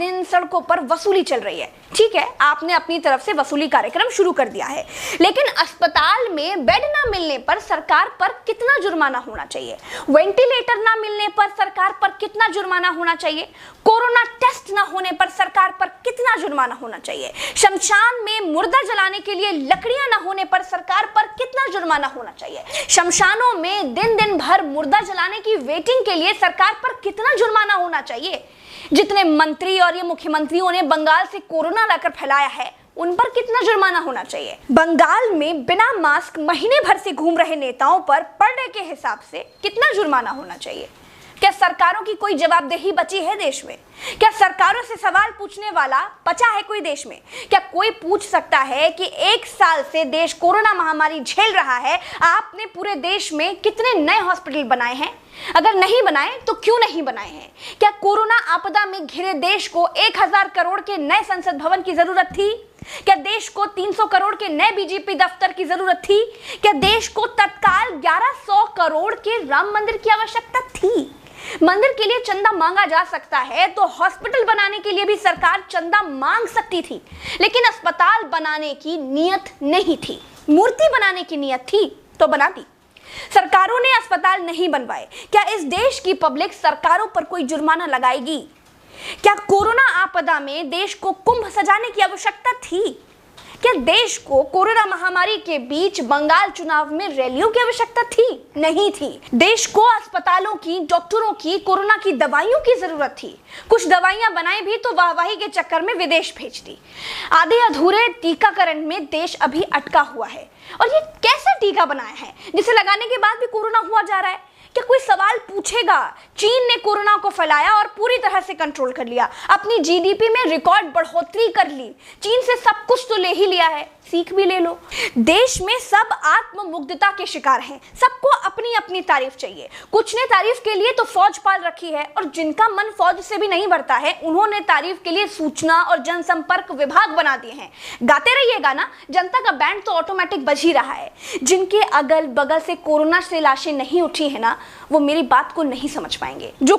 दिन सड़कों पर वसूली चल रही है। ठीक है, आपने अपनी तरफ से वसूली कार्यक्रम शुरू कर दिया है, लेकिन अस्पताल में बेड ना मिलने पर सरकार पर कितना जुर्माना होना चाहिए? वेंटिलेटर ना मिलने पर सरकार पर कितना जुर्माना होना चाहिए? कोरोना टेस्ट ना होने पर सरकार पर कितना जुर्माना होना चाहिए? शमशान में मुर्दा जलाने के लिए लकड़ियां ना होने पर सरकार पर कितना जुर्माना होना चाहिए? शमशानों में दिन दिन भर मुर्दा जलाने की वेटिंग के लिए सरकार पर कितना जुर्माना होना चाहिए? जितने मंत्री और ये मुख्यमंत्रियों ने बंगाल से कोरोना लाकर फैलाया है, उन पर कितना जुर्माना होना चाहिए? बंगाल में बिना मास्क महीने भर से घूम रहे नेताओं पर पर डे के हिसाब से कितना जुर्माना होना चाहिए? क्या सरकारों की कोई जवाबदेही बची है देश में? क्या सरकारों से सवाल पूछने वाला बचा है कोई देश में? क्या कोई पूछ सकता है कि 1 साल से देश कोरोना महामारी झेल रहा है, आपने पूरे देश में कितने नए हॉस्पिटल बनाए हैं? अगर नहीं बनाए तो क्यों नहीं बनाए हैं? क्या कोरोना आपदा में घिरे देश को 1000 करोड़ के नए संसद भवन की जरूरत थी? क्या देश को 300 करोड़ के नए बीजेपी दफ्तर की जरूरत थी? क्या देश को तत्काल 1100 करोड़ के राम मंदिर की आवश्यकता थी? मंदिर के लिए चंदा मांगा जा सकता है तो हॉस्पिटल बनाने के लिए भी सरकार चंदा मांग सकती थी, लेकिन अस्पताल बनाने की नियत नहीं थी। मूर्ति बनाने की नियत थी तो बना दी। सरकारों ने अस्पताल नहीं बनवाए। क्या इस देश की पब्लिक सरकारों पर कोई जुर्माना लगाएगी? क्या कोरोना आपदा में देश को कुंभ सजाने की आवश्यकता थी? क्या देश को कोरोना महामारी के बीच बंगाल चुनाव में रैलियों की आवश्यकता थी? नहीं थी। देश को अस्पतालों की, डॉक्टरों की, कोरोना की दवाइयों की जरूरत थी। कुछ दवाइयां बनाई भी तो वाहवाही के चक्कर में विदेश भेज दी। आधे अधूरे टीकाकरण में देश अभी अटका हुआ है। और ये कैसा टीका बनाया है जिसे लगाने के बाद भी कोरोना हुआ जा रहा है? क्या कोई सवाल पूछेगा? चीन ने कोरोना को फैलाया और पूरी तरह से कंट्रोल कर लिया, अपनी जीडीपी में रिकॉर्ड बढ़ोतरी कर ली। चीन से सब कुछ तो ले ही लिया है, सीख भी ले लो। देश में सब आत्ममुग्धता के शिकार हैं, सबको अपनी अपनी तारीफ चाहिए। कुछ ने तारीफ के लिए तो फौज पाल रखी है, और जिनका मन फौज से भी नहीं भरता है, उन्होंने तारीफ के लिए सूचना और जनसंपर्क विभाग बना दिए हैं। गाते रहिएगा ना, जनता का बैंड तो ऑटोमेटिक बज ही रहा है। जिनके अगल बगल से कोरोना से लाशें नहीं उठी है ना, वो मेरी बात को नहीं समझ पाएंगे। जो